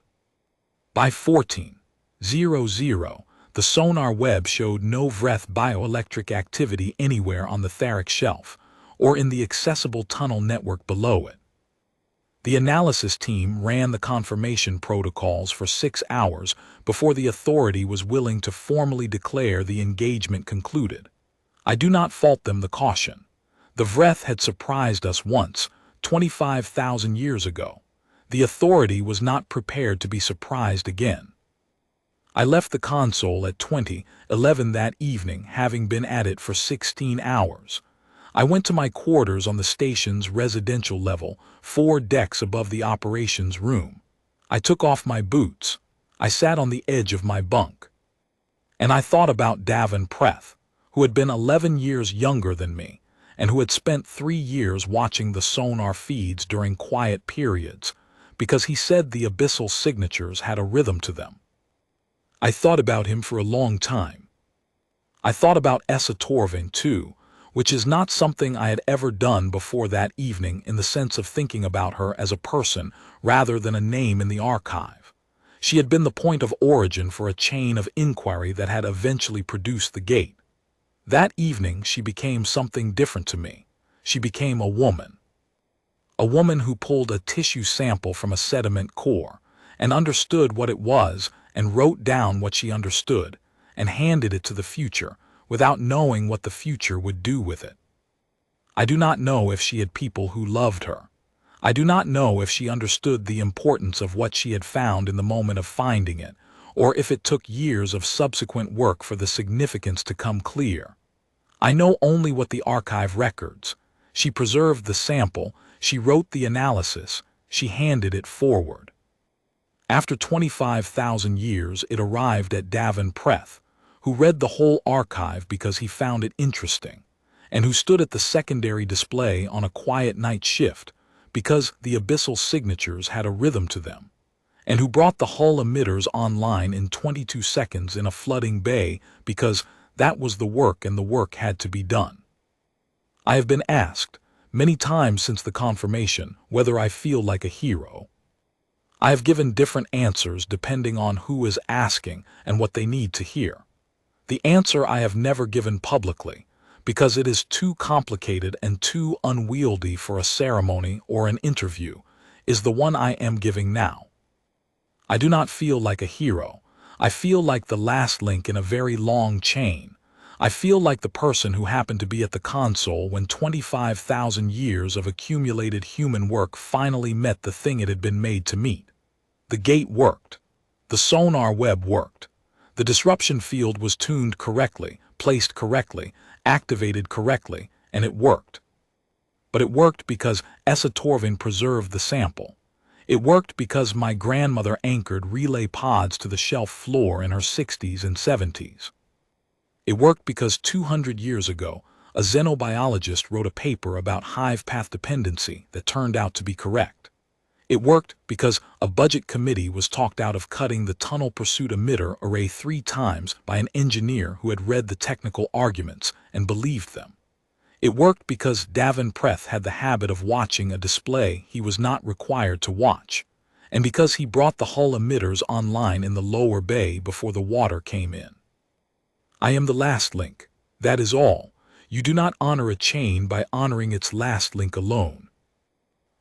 By 14:00, the sonar web showed no Vreth bioelectric activity anywhere on the Tharic shelf, or in the accessible tunnel network below it. The analysis team ran the confirmation protocols for 6 hours before the authority was willing to formally declare the engagement concluded. I do not fault them the caution. The Vreth had surprised us once, 25,000 years ago. The authority was not prepared to be surprised again. I left the console at 20:11 that evening, having been at it for 16 hours. I went to my quarters on the station's residential level, 4 decks above the operations room. I took off my boots. I sat on the edge of my bunk. And I thought about Davin Preth, who had been 11 years younger than me, and who had spent 3 years watching the sonar feeds during quiet periods, because he said the abyssal signatures had a rhythm to them. I thought about him for a long time. I thought about Essa Torvin, too, which is not something I had ever done before that evening in the sense of thinking about her as a person rather than a name in the archive. She had been the point of origin for a chain of inquiry that had eventually produced the Gate. That evening she became something different to me. She became a woman. A woman who pulled a tissue sample from a sediment core and understood what it was and wrote down what she understood and handed it to the future without knowing what the future would do with it. I do not know if she had people who loved her. I do not know if she understood the importance of what she had found in the moment of finding it, or if it took years of subsequent work for the significance to come clear. I know only what the archive records. She preserved the sample, she wrote the analysis, she handed it forward. After 25,000 years, it arrived at Vreth, who read the whole archive because he found it interesting, and who stood at the secondary display on a quiet night shift because the abyssal signatures had a rhythm to them, and who brought the hull emitters online in 22 seconds in a flooding bay because that was the work and the work had to be done. I have been asked, many times since the confirmation, whether I feel like a hero. I have given different answers depending on who is asking and what they need to hear. The answer I have never given publicly, because it is too complicated and too unwieldy for a ceremony or an interview, is the one I am giving now. I do not feel like a hero. I feel like the last link in a very long chain. I feel like the person who happened to be at the console when 25,000 years of accumulated human work finally met the thing it had been made to meet. The gate worked. The sonar web worked. The disruption field was tuned correctly, placed correctly, activated correctly, and it worked. But it worked because Essa Torvin preserved the sample. It worked because my grandmother anchored relay pods to the shelf floor in her 60s and 70s. It worked because 200 years ago, a xenobiologist wrote a paper about hive path dependency that turned out to be correct. It worked because a budget committee was talked out of cutting the tunnel pursuit emitter array 3 times by an engineer who had read the technical arguments and believed them. It worked because Vreth had the habit of watching a display he was not required to watch, and because he brought the hull emitters online in the lower bay before the water came in. I am the last link. That is all. You do not honor a chain by honoring its last link alone.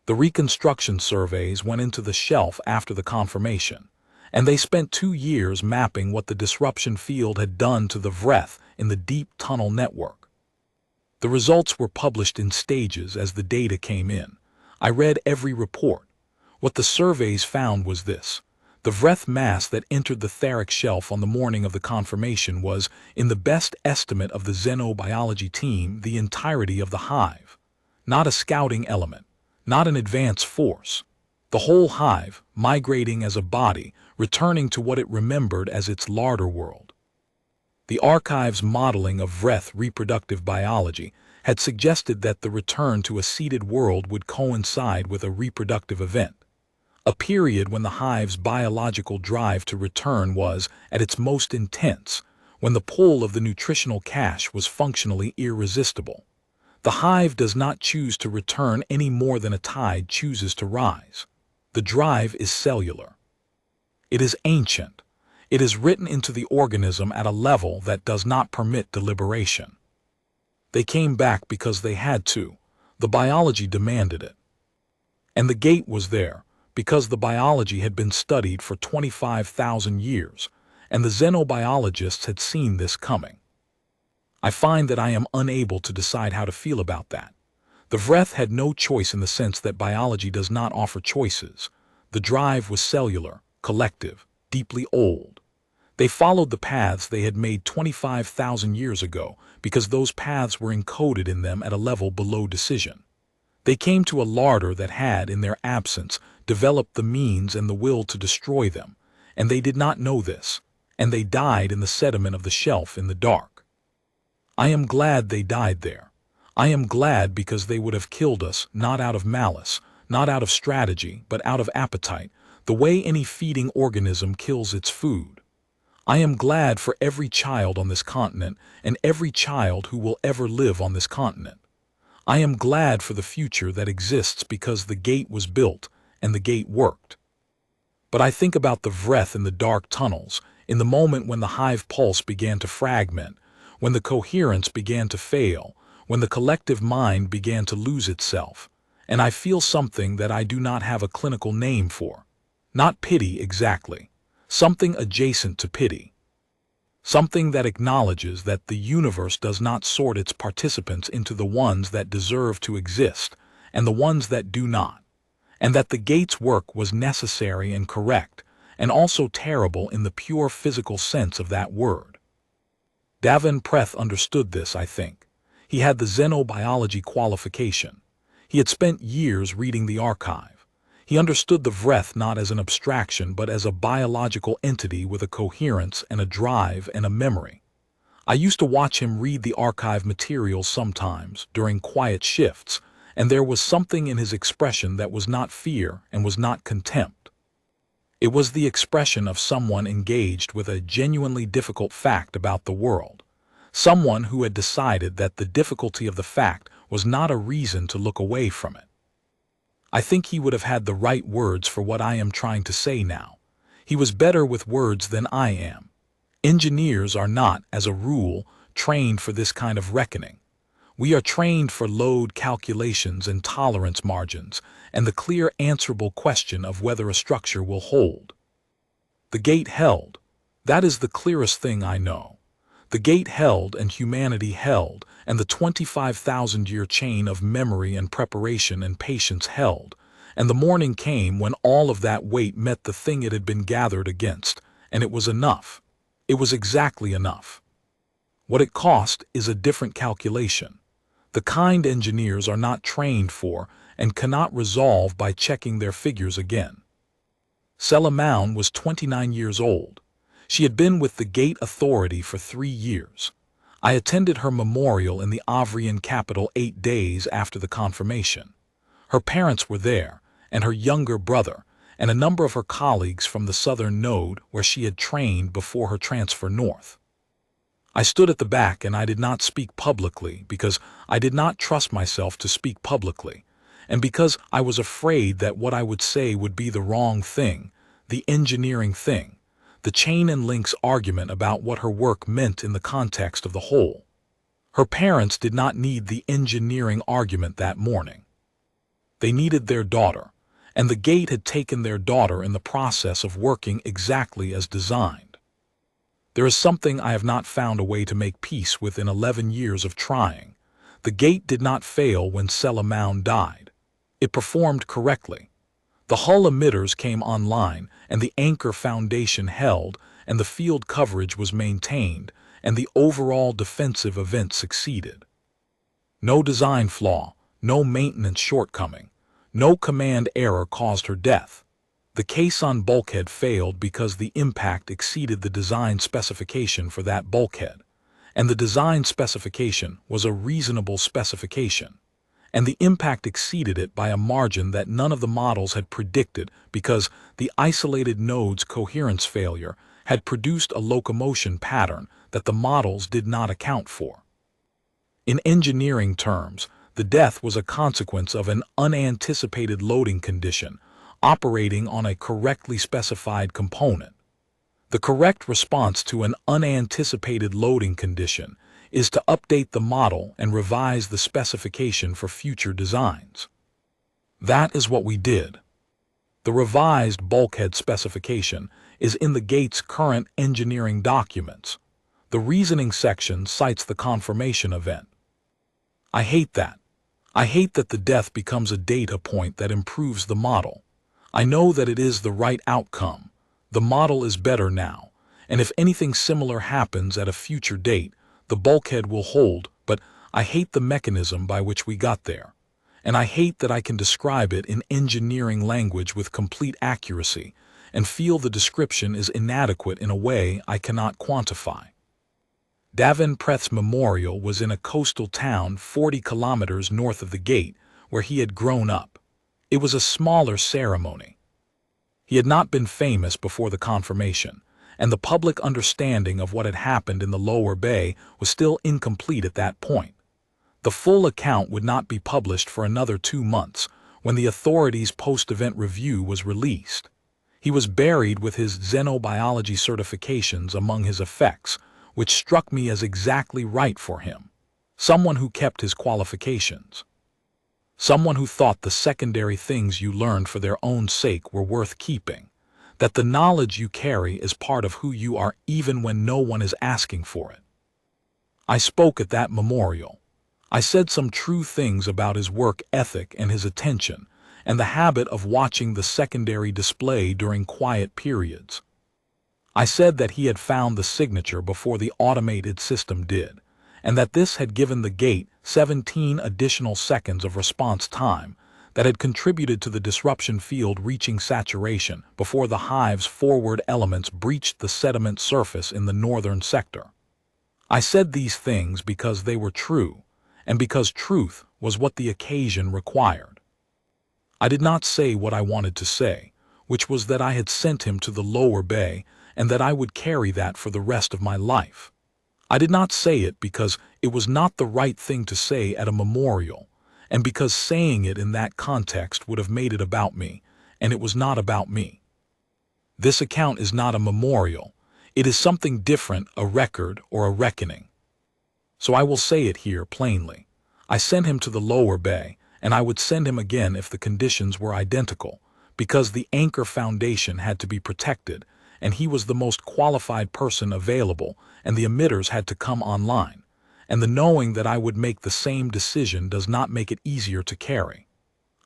The reconstruction surveys went into the shelf after the confirmation, and they spent 2 years mapping what the disruption field had done to the Vreth in the deep tunnel network. The results were published in stages as the data came in. I read every report. What the surveys found was this. The Vreth mass that entered the Theric shelf on the morning of the confirmation was, in the best estimate of the xenobiology team, the entirety of the hive. Not a scouting element, not an advance force. The whole hive, migrating as a body, returning to what it remembered as its larder world. The archive's modeling of Vreth reproductive biology had suggested that the return to a seeded world would coincide with a reproductive event. A period when the hive's biological drive to return was at its most intense, when the pull of the nutritional cache was functionally irresistible. The hive does not choose to return any more than a tide chooses to rise. The drive is cellular. It is ancient. It is written into the organism at a level that does not permit deliberation. They came back because they had to. The biology demanded it. And the gate was there, because the biology had been studied for 25,000 years, and the xenobiologists had seen this coming. I find that I am unable to decide how to feel about that. The Vreth had no choice in the sense that biology does not offer choices. The drive was cellular, collective, deeply old. They followed the paths they had made 25,000 years ago because those paths were encoded in them at a level below decision. They came to a larder that had, in their absence, developed the means and the will to destroy them, and they did not know this, and they died in the sediment of the shelf in the dark. I am glad they died there. I am glad because they would have killed us, not out of malice, not out of strategy, but out of appetite, the way any feeding organism kills its food. I am glad for every child on this continent and every child who will ever live on this continent. I am glad for the future that exists because the gate was built and the gate worked. But I think about the Vreth in the dark tunnels, in the moment when the hive pulse began to fragment, when the coherence began to fail, when the collective mind began to lose itself, and I feel something that I do not have a clinical name for. Not pity exactly, something adjacent to pity. Something that acknowledges that the universe does not sort its participants into the ones that deserve to exist and the ones that do not, and that the gate's work was necessary and correct, and also terrible in the pure physical sense of that word. Vreth understood this, I think. He had the xenobiology qualification. He had spent years reading the archive. He understood the Vreth not as an abstraction but as a biological entity with a coherence and a drive and a memory. I used to watch him read the archive materials sometimes during quiet shifts, and there was something in his expression that was not fear and was not contempt. It was the expression of someone engaged with a genuinely difficult fact about the world, someone who had decided that the difficulty of the fact was not a reason to look away from it. I think he would have had the right words for what I am trying to say now. He was better with words than I am. Engineers are not, as a rule, trained for this kind of reckoning. We are trained for load calculations and tolerance margins, and the clear answerable question of whether a structure will hold. The gate held. That is the clearest thing I know. The gate held and humanity held, and the 25,000-year chain of memory and preparation and patience held, and the morning came when all of that weight met the thing it had been gathered against, and it was enough. It was exactly enough. What it cost is a different calculation. The kind engineers are not trained for and cannot resolve by checking their figures again. Selimaun was 29 years old. She had been with the Gate Authority for 3 years. I attended her memorial in the Avrian capital 8 days after the confirmation. Her parents were there, and her younger brother, and a number of her colleagues from the southern node where she had trained before her transfer north. I stood at the back and I did not speak publicly because I did not trust myself to speak publicly, and because I was afraid that what I would say would be the wrong thing, the engineering thing, the chain and links argument about what her work meant in the context of the whole. Her parents did not need the engineering argument that morning. They needed their daughter, and the gate had taken their daughter in the process of working exactly as designed. There is something I have not found a way to make peace with in 11 years of trying. The gate did not fail when Selimaun died. It performed correctly. The hull emitters came online, and the anchor foundation held, and the field coverage was maintained, and the overall defensive event succeeded. No design flaw, no maintenance shortcoming, no command error caused her death. The caisson bulkhead failed because the impact exceeded the design specification for that bulkhead, and the design specification was a reasonable specification, and the impact exceeded it by a margin that none of the models had predicted because the isolated node's coherence failure had produced a locomotion pattern that the models did not account for. In engineering terms, the death was a consequence of an unanticipated loading condition operating on a correctly specified component. The correct response to an unanticipated loading condition is to update the model and revise the specification for future designs. That is what we did. The revised bulkhead specification is in the gate's current engineering documents. The reasoning section cites the confirmation event. I hate that. I hate that the death becomes a data point that improves the model. I know that it is the right outcome. The model is better now, and if anything similar happens at a future date, the bulkhead will hold, but I hate the mechanism by which we got there. And I hate that I can describe it in engineering language with complete accuracy, and feel the description is inadequate in a way I cannot quantify. Davenpreth's memorial was in a coastal town 40 kilometers north of the gate, where he had grown up. It was a smaller ceremony. He had not been famous before the confirmation, and the public understanding of what had happened in the lower bay was still incomplete at that point. The full account would not be published for another 2 months, when the authorities' post-event review was released. He was buried with his xenobiology certifications among his effects, which struck me as exactly right for him. Someone who kept his qualifications. Someone who thought the secondary things you learned for their own sake were worth keeping, that the knowledge you carry is part of who you are even when no one is asking for it. I spoke at that memorial. I said some true things about his work ethic and his attention, and the habit of watching the secondary display during quiet periods. I said that he had found the signature before the automated system did, and that this had given the gate 17 additional seconds of response time, that had contributed to the disruption field reaching saturation before the hive's forward elements breached the sediment surface in the northern sector. I said these things because they were true, and because truth was what the occasion required. I did not say what I wanted to say, which was that I had sent him to the lower bay and that I would carry that for the rest of my life. I did not say it because it was not the right thing to say at a memorial, and because saying it in that context would have made it about me, and it was not about me. This account is not a memorial. It is something different, a record or a reckoning. So I will say it here plainly. I sent him to the lower bay, and I would send him again if the conditions were identical, because the anchor foundation had to be protected, and he was the most qualified person available, and the emitters had to come online, and the knowing that I would make the same decision does not make it easier to carry.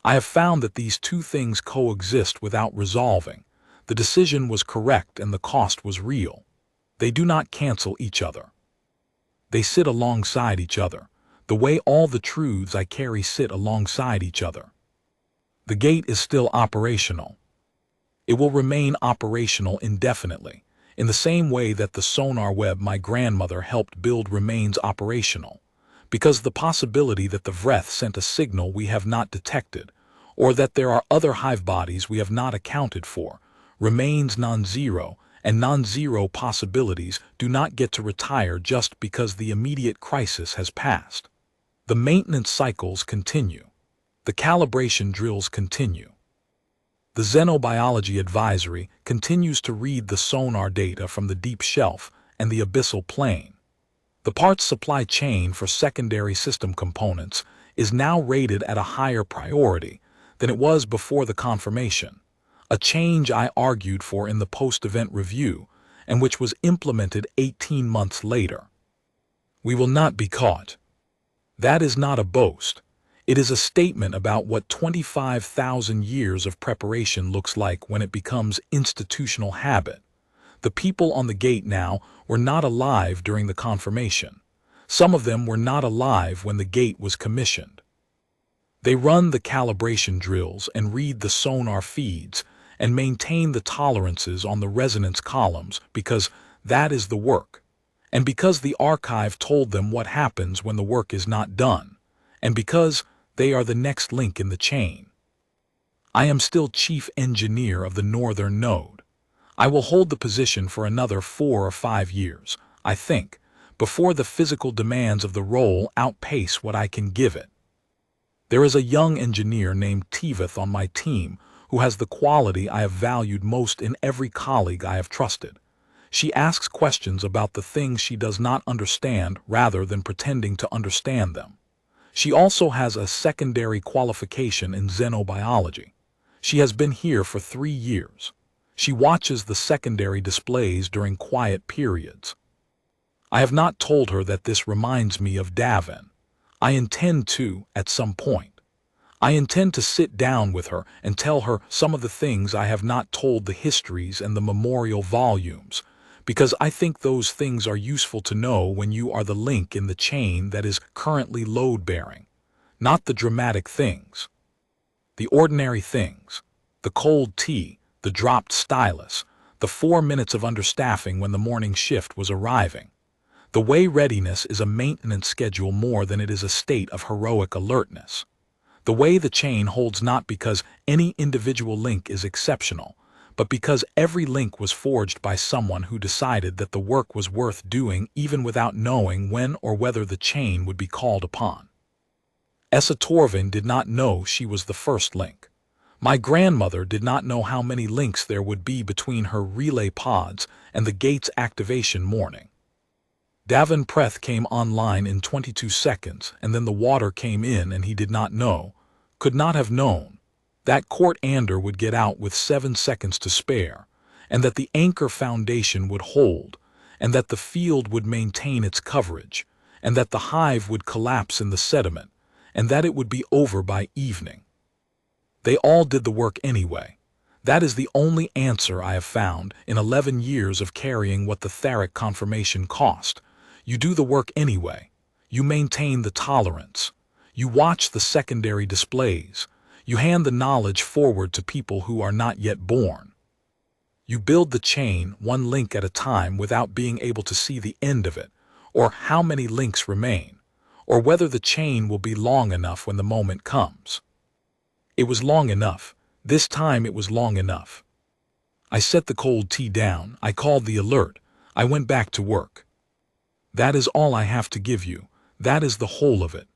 I have found that these two things coexist without resolving. The decision was correct and the cost was real. They do not cancel each other. They sit alongside each other, the way all the truths I carry sit alongside each other. The gate is still operational. It will remain operational indefinitely, in the same way that the sonar web my grandmother helped build remains operational, because the possibility that the Vreth sent a signal we have not detected, or that there are other hive bodies we have not accounted for, remains non-zero, and non-zero possibilities do not get to retire just because the immediate crisis has passed. The maintenance cycles continue. The calibration drills continue. The Xenobiology Advisory continues to read the sonar data from the deep shelf and the abyssal plane. The parts supply chain for secondary system components is now rated at a higher priority than it was before the confirmation, a change I argued for in the post-event review and which was implemented 18 months later. We will not be caught. That is not a boast. It is a statement about what 25,000 years of preparation looks like when it becomes institutional habit. The people on the gate now were not alive during the confirmation. Some of them were not alive when the gate was commissioned. They run the calibration drills and read the sonar feeds and maintain the tolerances on the resonance columns because that is the work, and because the archive told them what happens when the work is not done, and because they are the next link in the chain. I am still chief engineer of the northern node. I will hold the position for another 4 or 5 years, I think, before the physical demands of the role outpace what I can give it. There is a young engineer named Vreth on my team who has the quality I have valued most in every colleague I have trusted. She asks questions about the things she does not understand rather than pretending to understand them. She also has a secondary qualification in xenobiology. She has been here for 3 years. She watches the secondary displays during quiet periods. I have not told her that this reminds me of Davin. I intend to, at some point. I intend to sit down with her and tell her some of the things I have not told the histories and the memorial volumes, because I think those things are useful to know when you are the link in the chain that is currently load-bearing, not the dramatic things. The ordinary things, the cold tea, the dropped stylus, the 4 minutes of understaffing when the morning shift was arriving. The way readiness is a maintenance schedule more than it is a state of heroic alertness. The way the chain holds not because any individual link is exceptional, but because every link was forged by someone who decided that the work was worth doing even without knowing when or whether the chain would be called upon. Essa Torvin did not know she was the first link. My grandmother did not know how many links there would be between her relay pods and the gate's activation morning. Davin Vreth came online in 22 seconds, and then the water came in and he did not know, could not have known, that Court Ander would get out with 7 seconds to spare, and that the anchor foundation would hold, and that the field would maintain its coverage, and that the hive would collapse in the sediment, and that it would be over by evening. They all did the work anyway. That is the only answer I have found in 11 years of carrying what the Theric confirmation cost. You do the work anyway. You maintain the tolerance. You watch the secondary displays. You hand the knowledge forward to people who are not yet born. You build the chain one link at a time without being able to see the end of it, or how many links remain, or whether the chain will be long enough when the moment comes. It was long enough. This time it was long enough. I set the cold tea down, I called the alert, I went back to work. That is all I have to give you, that is the whole of it.